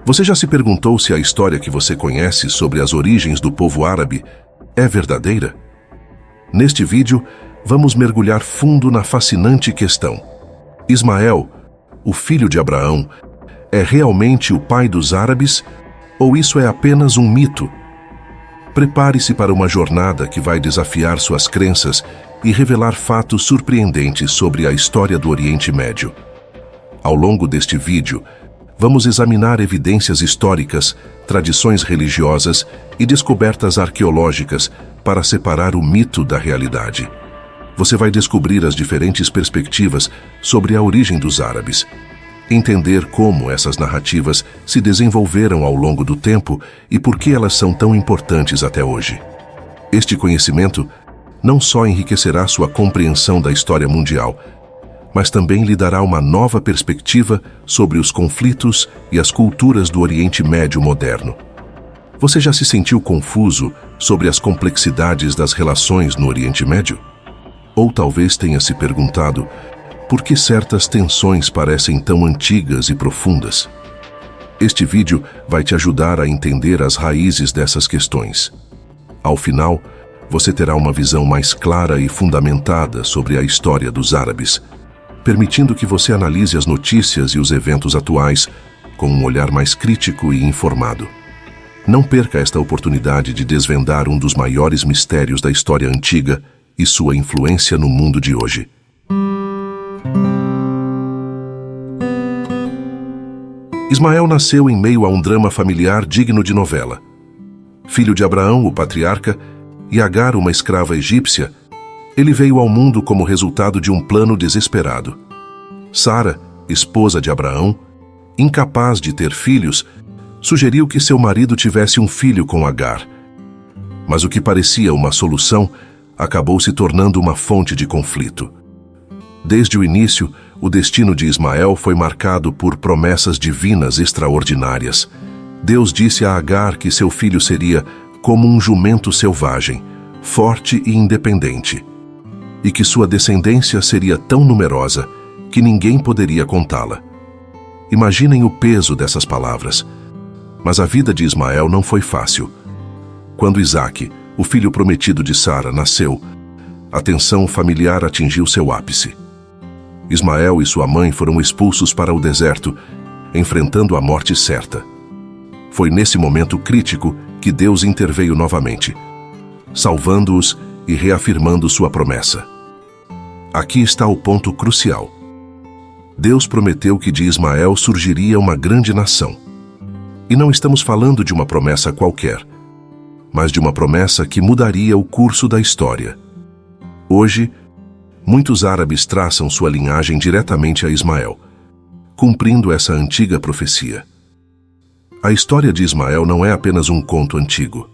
Você já se perguntou se a história que você conhece sobre as origens do povo árabe é verdadeira? Neste vídeo, vamos mergulhar fundo na fascinante questão. Ismael, o filho de Abraão, é realmente o pai dos árabes ou isso é apenas um mito? Prepare-se para uma jornada que vai desafiar suas crenças e revelar fatos surpreendentes sobre a história do Oriente Médio. Ao longo deste vídeo, vamos examinar evidências históricas, tradições religiosas e descobertas arqueológicas para separar o mito da realidade. Você vai descobrir as diferentes perspectivas sobre a origem dos árabes, entender como essas narrativas se desenvolveram ao longo do tempo e por que elas são tão importantes até hoje. Este conhecimento não só enriquecerá sua compreensão da história mundial, mas também lhe dará uma nova perspectiva sobre os conflitos e as culturas do Oriente Médio moderno. Você já se sentiu confuso sobre as complexidades das relações no Oriente Médio? Ou talvez tenha se perguntado por que certas tensões parecem tão antigas e profundas? Este vídeo vai te ajudar a entender as raízes dessas questões. Ao final, você terá uma visão mais clara e fundamentada sobre a história dos árabes, permitindo que você analise as notícias e os eventos atuais com um olhar mais crítico e informado. Não perca esta oportunidade de desvendar um dos maiores mistérios da história antiga e sua influência no mundo de hoje. Ismael nasceu em meio a um drama familiar digno de novela. Filho de Abraão, o patriarca, e Agar, uma escrava egípcia, ele veio ao mundo como resultado de um plano desesperado. Sara, esposa de Abraão, incapaz de ter filhos, sugeriu que seu marido tivesse um filho com Agar. Mas o que parecia uma solução acabou se tornando uma fonte de conflito. Desde o início, o destino de Ismael foi marcado por promessas divinas extraordinárias. Deus disse a Agar que seu filho seria como um jumento selvagem, forte e independente, e que sua descendência seria tão numerosa que ninguém poderia contá-la. Imaginem o peso dessas palavras. Mas a vida de Ismael não foi fácil. Quando Isaque, o filho prometido de Sara, nasceu, a tensão familiar atingiu seu ápice. Ismael e sua mãe foram expulsos para o deserto, enfrentando a morte certa. Foi nesse momento crítico que Deus interveio novamente, salvando-os e reafirmando sua promessa. Aqui está o ponto crucial. Deus prometeu que de Ismael surgiria uma grande nação. E não estamos falando de uma promessa qualquer, mas de uma promessa que mudaria o curso da história. Hoje, muitos árabes traçam sua linhagem diretamente a Ismael, cumprindo essa antiga profecia. A história de Ismael não é apenas um conto antigo.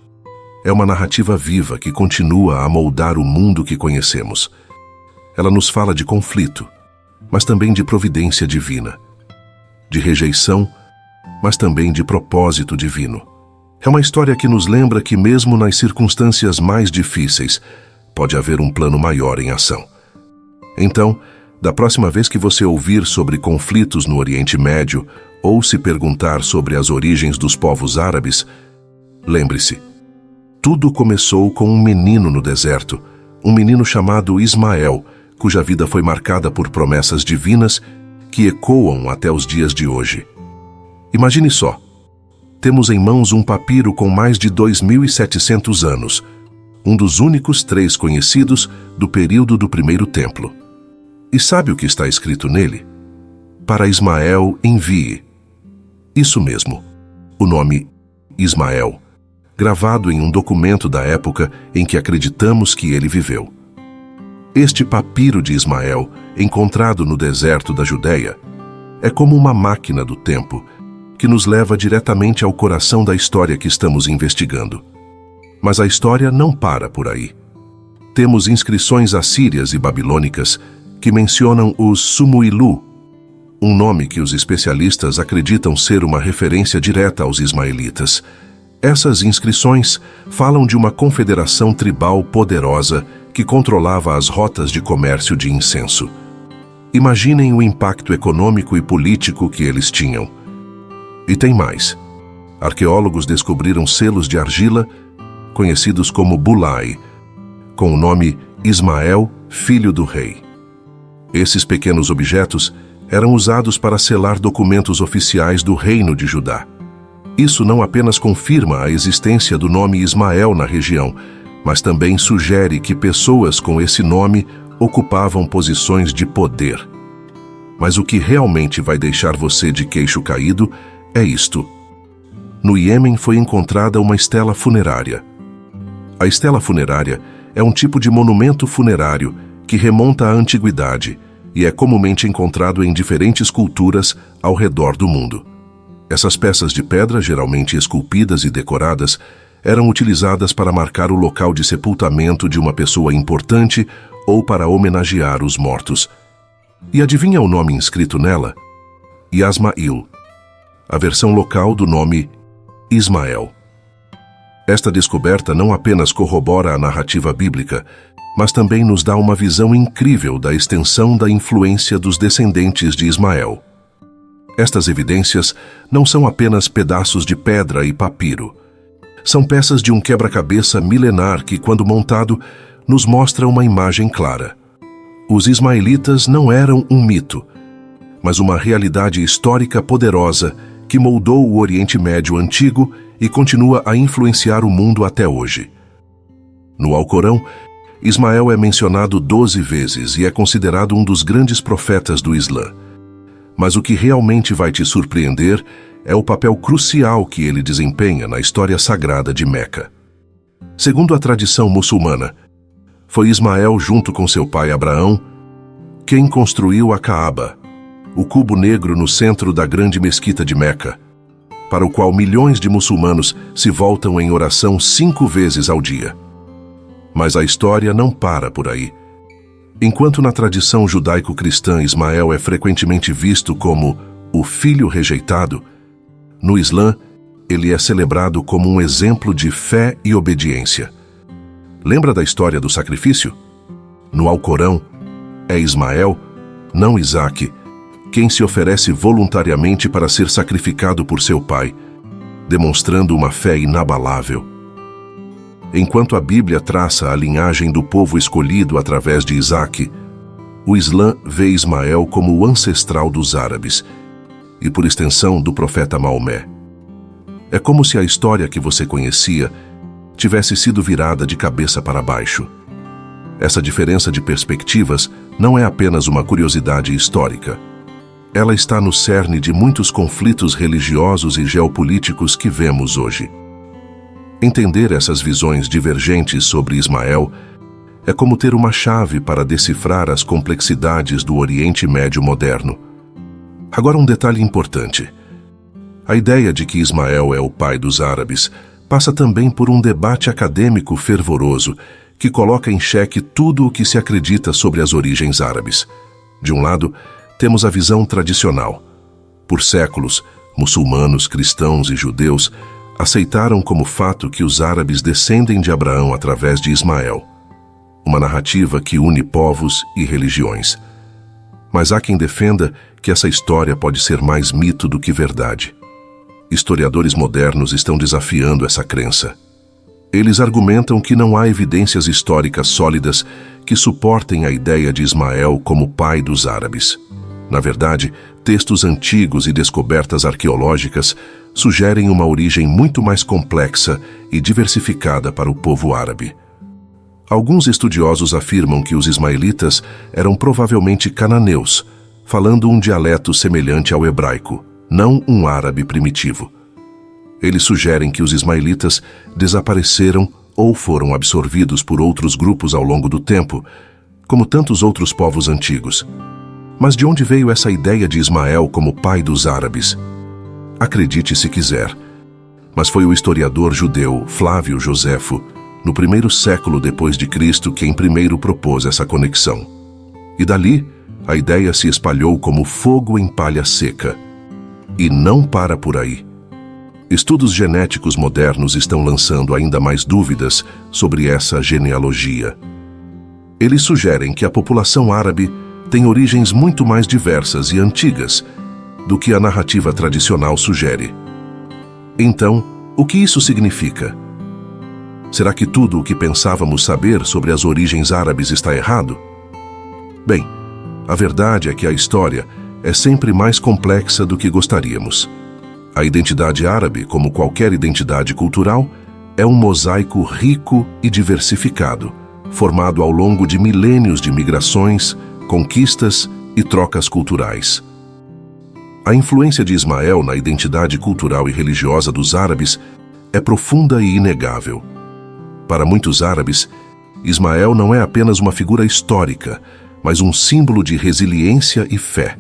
É uma narrativa viva que continua a moldar o mundo que conhecemos. Ela nos fala de conflito, mas também de providência divina, de rejeição, mas também de propósito divino. É uma história que nos lembra que mesmo nas circunstâncias mais difíceis, pode haver um plano maior em ação. Então, da próxima vez que você ouvir sobre conflitos no Oriente Médio ou se perguntar sobre as origens dos povos árabes, lembre-se, tudo começou com um menino no deserto, um menino chamado Ismael, cuja vida foi marcada por promessas divinas que ecoam até os dias de hoje. Imagine só, temos em mãos um papiro com mais de 2.700 anos, um dos únicos 3 conhecidos do período do Primeiro Templo. E sabe o que está escrito nele? Para Ismael envie. Isso mesmo, o nome Ismael, gravado em um documento da época em que acreditamos que ele viveu. Este papiro de Ismael, encontrado no deserto da Judéia, é como uma máquina do tempo que nos leva diretamente ao coração da história que estamos investigando. Mas a história não para por aí. Temos inscrições assírias e babilônicas que mencionam os Sumuilu, um nome que os especialistas acreditam ser uma referência direta aos ismaelitas. Essas inscrições falam de uma confederação tribal poderosa que controlava as rotas de comércio de incenso. Imaginem o impacto econômico e político que eles tinham. E tem mais. Arqueólogos descobriram selos de argila, conhecidos como bulai, com o nome Ismael, filho do rei. Esses pequenos objetos eram usados para selar documentos oficiais do reino de Judá. Isso não apenas confirma a existência do nome Ismael na região, mas também sugere que pessoas com esse nome ocupavam posições de poder. Mas o que realmente vai deixar você de queixo caído é isto. No Iêmen foi encontrada uma estela funerária. A estela funerária é um tipo de monumento funerário que remonta à antiguidade e é comumente encontrado em diferentes culturas ao redor do mundo. Essas peças de pedra, geralmente esculpidas e decoradas, eram utilizadas para marcar o local de sepultamento de uma pessoa importante ou para homenagear os mortos. E adivinha o nome inscrito nela? Yasmail, a versão local do nome Ismael. Esta descoberta não apenas corrobora a narrativa bíblica, mas também nos dá uma visão incrível da extensão da influência dos descendentes de Ismael. Estas evidências não são apenas pedaços de pedra e papiro. São peças de um quebra-cabeça milenar que, quando montado, nos mostra uma imagem clara. Os ismaelitas não eram um mito, mas uma realidade histórica poderosa que moldou o Oriente Médio antigo e continua a influenciar o mundo até hoje. No Alcorão, Ismael é mencionado 12 vezes e é considerado um dos grandes profetas do Islã. Mas o que realmente vai te surpreender é o papel crucial que ele desempenha na história sagrada de Meca. Segundo a tradição muçulmana, foi Ismael, junto com seu pai Abraão, quem construiu a Caaba, o cubo negro no centro da grande mesquita de Meca, para o qual milhões de muçulmanos se voltam em oração 5 vezes ao dia. Mas a história não para por aí. Enquanto na tradição judaico-cristã Ismael é frequentemente visto como o filho rejeitado, no Islã ele é celebrado como um exemplo de fé e obediência. Lembra da história do sacrifício? No Alcorão, é Ismael, não Isaque, quem se oferece voluntariamente para ser sacrificado por seu pai, demonstrando uma fé inabalável. Enquanto a Bíblia traça a linhagem do povo escolhido através de Isaque, o Islã vê Ismael como o ancestral dos árabes e, por extensão, do profeta Maomé. É como se a história que você conhecia tivesse sido virada de cabeça para baixo. Essa diferença de perspectivas não é apenas uma curiosidade histórica. Ela está no cerne de muitos conflitos religiosos e geopolíticos que vemos hoje. Entender essas visões divergentes sobre Ismael é como ter uma chave para decifrar as complexidades do Oriente Médio moderno. Agora, um detalhe importante. A ideia de que Ismael é o pai dos árabes passa também por um debate acadêmico fervoroso que coloca em xeque tudo o que se acredita sobre as origens árabes. De um lado, temos a visão tradicional. Por séculos, muçulmanos, cristãos e judeus aceitaram como fato que os árabes descendem de Abraão através de Ismael, uma narrativa que une povos e religiões. Mas há quem defenda que essa história pode ser mais mito do que verdade. Historiadores modernos estão desafiando essa crença. Eles argumentam que não há evidências históricas sólidas que suportem a ideia de Ismael como pai dos árabes. Na verdade, textos antigos e descobertas arqueológicas sugerem uma origem muito mais complexa e diversificada para o povo árabe. Alguns estudiosos afirmam que os ismaelitas eram provavelmente cananeus, falando um dialeto semelhante ao hebraico, não um árabe primitivo. Eles sugerem que os ismaelitas desapareceram ou foram absorvidos por outros grupos ao longo do tempo, como tantos outros povos antigos. Mas de onde veio essa ideia de Ismael como pai dos árabes? Acredite se quiser, mas foi o historiador judeu Flávio Joséfo, no 1º século depois de Cristo, quem primeiro propôs essa conexão. E dali, a ideia se espalhou como fogo em palha seca. E não para por aí. Estudos genéticos modernos estão lançando ainda mais dúvidas sobre essa genealogia. Eles sugerem que a população árabe tem origens muito mais diversas e antigas do que a narrativa tradicional sugere. Então, o que isso significa? Será que tudo o que pensávamos saber sobre as origens árabes está errado? Bem, a verdade é que a história é sempre mais complexa do que gostaríamos. A identidade árabe, como qualquer identidade cultural, é um mosaico rico e diversificado, formado ao longo de milênios de migrações, conquistas e trocas culturais. A influência de Ismael na identidade cultural e religiosa dos árabes é profunda e inegável. Para muitos árabes, Ismael não é apenas uma figura histórica, mas um símbolo de resiliência e fé.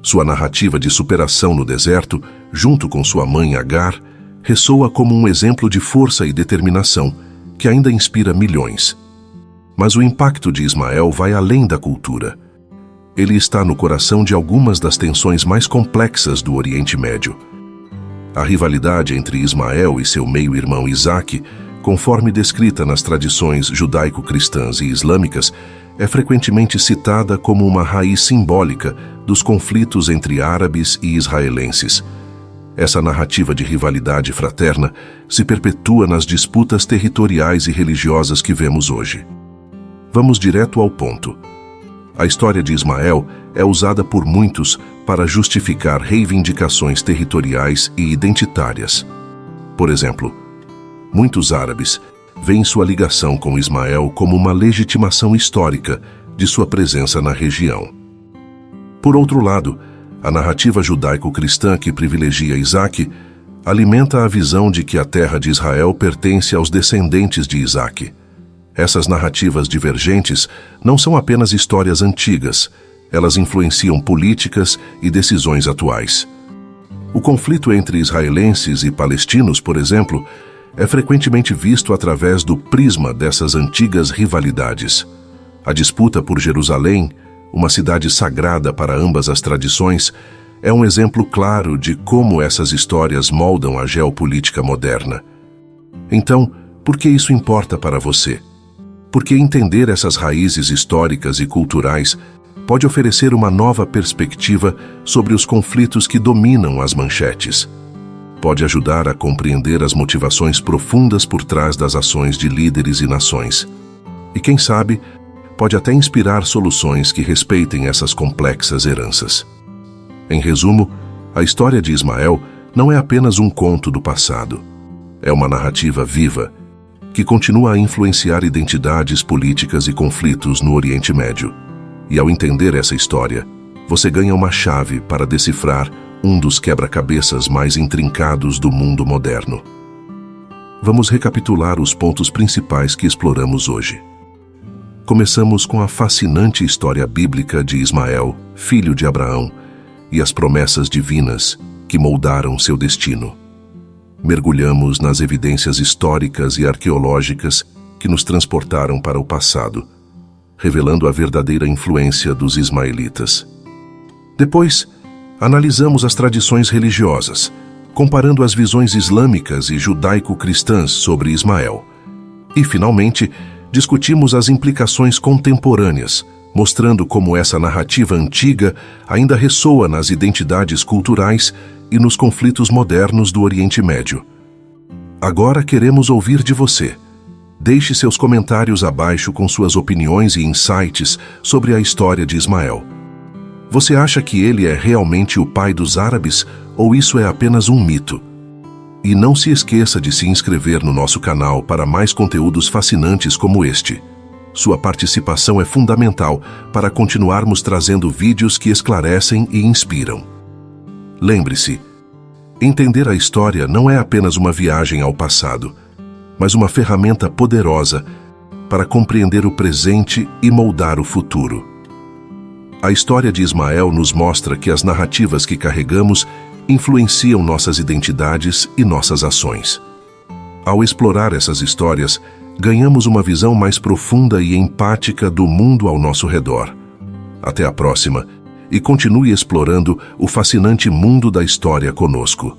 Sua narrativa de superação no deserto, junto com sua mãe Agar, ressoa como um exemplo de força e determinação que ainda inspira milhões. Mas o impacto de Ismael vai além da cultura. Ele está no coração de algumas das tensões mais complexas do Oriente Médio. A rivalidade entre Ismael e seu meio-irmão Isaque, conforme descrita nas tradições judaico-cristãs e islâmicas, é frequentemente citada como uma raiz simbólica dos conflitos entre árabes e israelenses. Essa narrativa de rivalidade fraterna se perpetua nas disputas territoriais e religiosas que vemos hoje. Vamos direto ao ponto. A história de Ismael é usada por muitos para justificar reivindicações territoriais e identitárias. Por exemplo, muitos árabes veem sua ligação com Ismael como uma legitimação histórica de sua presença na região. Por outro lado, a narrativa judaico-cristã que privilegia Isaque alimenta a visão de que a terra de Israel pertence aos descendentes de Isaque. Essas narrativas divergentes não são apenas histórias antigas, elas influenciam políticas e decisões atuais. O conflito entre israelenses e palestinos, por exemplo, é frequentemente visto através do prisma dessas antigas rivalidades. A disputa por Jerusalém, uma cidade sagrada para ambas as tradições, é um exemplo claro de como essas histórias moldam a geopolítica moderna. Então, por que isso importa para você? Porque entender essas raízes históricas e culturais pode oferecer uma nova perspectiva sobre os conflitos que dominam as manchetes. Pode ajudar a compreender as motivações profundas por trás das ações de líderes e nações. E quem sabe, pode até inspirar soluções que respeitem essas complexas heranças. Em resumo, a história de Ismael não é apenas um conto do passado. É uma narrativa viva, que continua a influenciar identidades políticas e conflitos no Oriente Médio. E ao entender essa história, você ganha uma chave para decifrar um dos quebra-cabeças mais intrincados do mundo moderno. Vamos recapitular os pontos principais que exploramos hoje. Começamos com a fascinante história bíblica de Ismael, filho de Abraão, e as promessas divinas que moldaram seu destino. Mergulhamos nas evidências históricas e arqueológicas que nos transportaram para o passado, revelando a verdadeira influência dos ismaelitas. Depois, analisamos as tradições religiosas, comparando as visões islâmicas e judaico-cristãs sobre Ismael. E, finalmente, discutimos as implicações contemporâneas, mostrando como essa narrativa antiga ainda ressoa nas identidades culturais e nos conflitos modernos do Oriente Médio. Agora queremos ouvir de você. Deixe seus comentários abaixo com suas opiniões e insights sobre a história de Ismael. Você acha que ele é realmente o pai dos árabes ou isso é apenas um mito? E não se esqueça de se inscrever no nosso canal para mais conteúdos fascinantes como este. Sua participação é fundamental para continuarmos trazendo vídeos que esclarecem e inspiram. Lembre-se, entender a história não é apenas uma viagem ao passado, mas uma ferramenta poderosa para compreender o presente e moldar o futuro. A história de Ismael nos mostra que as narrativas que carregamos influenciam nossas identidades e nossas ações. Ao explorar essas histórias, ganhamos uma visão mais profunda e empática do mundo ao nosso redor. Até a próxima, e continue explorando o fascinante mundo da história conosco.